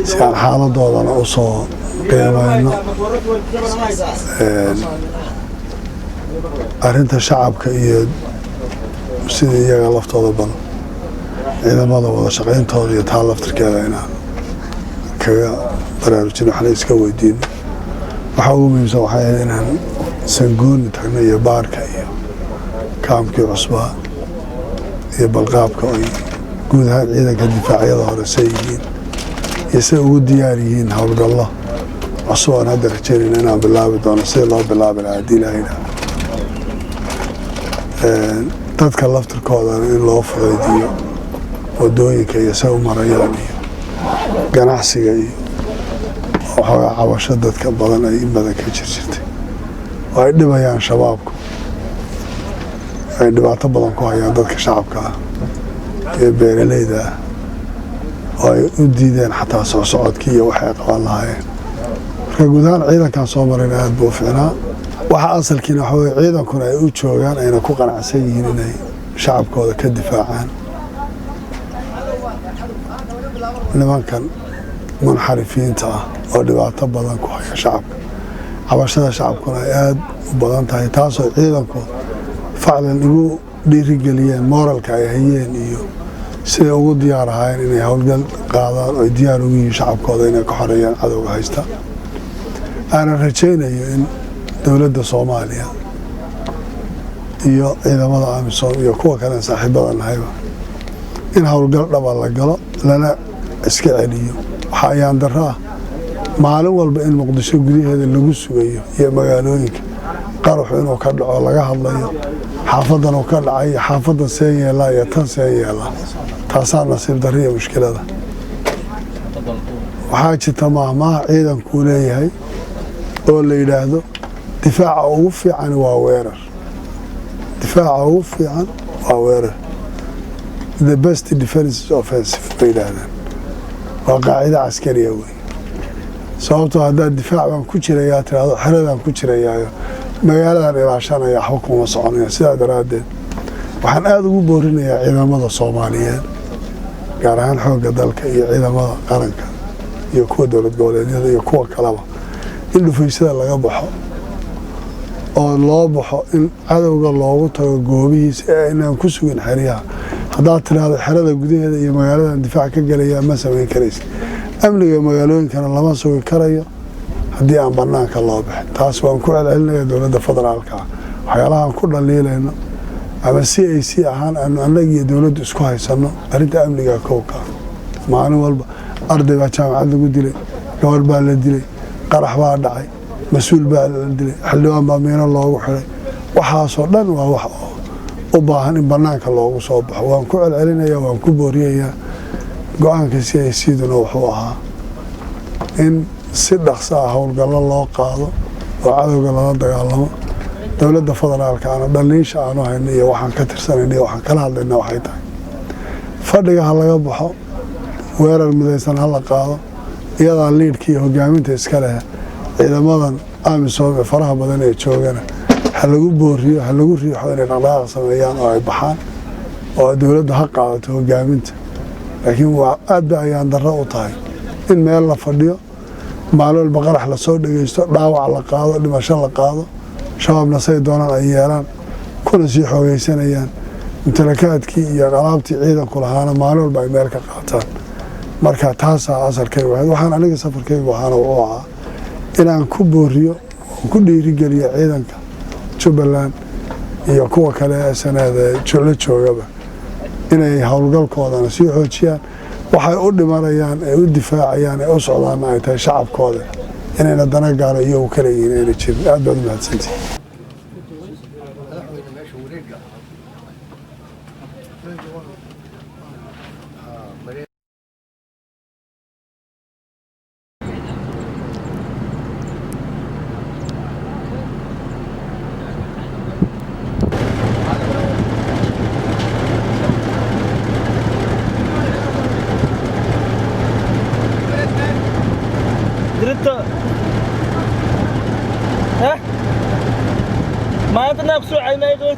سكان حالة دولنا أصو قيمينو أرنت شعبك إيه سيدي إياغا لفتوضا بان إذا ماذا وضا شقين توضي يتحال لفتركاذا هنا كا براروجين وحنا يسكا ويدين وحاولوا ميمسا وحايا إنان سنقون تغنى إيا باركا إيا كامكي عصبا إيا بالغابكا إيا قود هاد عيدا كالدفاعية ظهر سيئين يسوي دياريين حول الله عصوان هذا رجالين أنا بالله بدون سير الله بالله بالعادي لا إله تتكلفت الكوضة إن الله فضيديو ودوينك يسوي مرياني قناعسي وحوى عواشدت كبضان أي بدك يجرجرتي وعيد بيان شبابكم عيد بعتبضان كوهيان ضدك شعبك يبير ليدا ay u diideen xataa soo socodkii iyo waxay qaban lahaayeen marka gudahaan ciidankan soo marayna aad buu fiicnaa waxa asalkiina waxa weeye ciidankuna ay u joogaan ayna ku qanacsan yihiin inay shacabkooda ka difaacaan nimankan munxarifiinta ah oo dhibaato badan ku haya shacabka cabashada shacabkuna ay aad u badan tahay taasoo ciidanku faclan igu dhiirigeliyeen moralka ay hayeen iyo سيد ugu diyaar ahayn inay hawlgal qaadaan oo diyaar ugu yihiin shacabkooda inay ka xoreeyaan cadawga haysta aan rajaynayo in dawladda Soomaaliya iyo ciidamada AMISOM iyo kuwa kale saaxiibada nahayba in hawlgal dhab la galo lana iska celiyo waxa ayaan daraa maalin walba in Muqdisho gudaheeda lagu sugayo iyo magaalooyinka qarax inuu ka dhaco laga hadlayo xaafadan oo ka dhacay xaafada Seenyeela iyo tan Seenyeela taasaan nasiib dariya mushkilada waxaa jirta maahmaah ciidanku leeyahay oo la yiraahdo difaaca ugu fiican waa weerar difaaca ugu fiican waa weerar the best defense is offensive bayladan waa qaacida askariya weey sababtoo hadda difaac baan ku jirayaa tiraado xeradan ku jirayaayo magaaladan ilaashanaya xukuuma soconaya sidaa daraadeed waxaan aad ugu boorinayaa ciidamada Soomaaliyeed gaar ahaan xoogga dalka iyo ciidamada qaranka iyo kuwa dawlad goboleedyada iyo kuwa kalaba in dhufaysada laga baxo oo loo baxo in cadawga loogu tago goobihiisa ee inaan ku sugin xeriyaha haddaad tiraahdo xerada gudaheeda iyo magaaladan difaac ka galaya ma samayn karaysid amniga magaalooyinkana lama sugi karayo haddii aan banaanka loo bixin taas waan ku celcelinayaa dawladda federaalka waxyaalahan ku dhaliilayno ama CAC ahaan aan annaga iyo dawladdu isku haysano arrinta amniga kowka maalin walba arday baa jaamacad lagu dilay gabar baa la dilay qarax baa dhacay mas'uul baa la dilay xildhibaan baa meelo loogu xiray waxaasoo dhan waa wax u baahan in banaanka loogu soo baxo waan ku celcelinayaa waan ku booriyayaa go'aanka CAC-duna wuxuu ahaa in si dhaqso ah howlgallo loo qaado oo cadowga lala dagaalamo dowladda federaalka ana dhaliisha aanu hayno iyo waxaan ka tirsanayno iyo waxaan kala hadlayna waxay tahay fadhiga ha laga baxo weerar midaysan ha la qaado iyadaa liidhka iyo hogaaminta iska leh ciidamadan amisom ee faraha badan ee joogana ha lagu booriyo ha lagu riixo inay dhaqdhaqaaq sameeyaan oo ay baxaan oo dowladdu ha qaadato hogaaminta laakiin waa aad ba ayaan darro u tahay in meel la fadhiyo maalin walba qarax lasoo dhagaysto dhaawac la qaado dhimasho la qaado shabaabna say doonaan ay yeelaan kuna sii xoogaysanayaan mumtalakaadkii iyo alaabtii ciidanku lahaana maalin walba ay meel ka qaataan marka taasaa asalkaygu ahayd waxaan aniga safarkaygu ahaana wuxuu ahaa inaan ku booriyo oon ku dhiirigeliyo ciidanka Jubbaland iyo kuwa kale ee sanada la joogaba inay howlgalkoodana sii xoojiyaan waxay u dhimanayaan ee u difaacayaan ee u socdaan ay tahay shacabkooda inayna dana gaaro iyagu kala yihiin inay jirin aad baad u mahadsantihiin ما أنت ناقص عيني قلت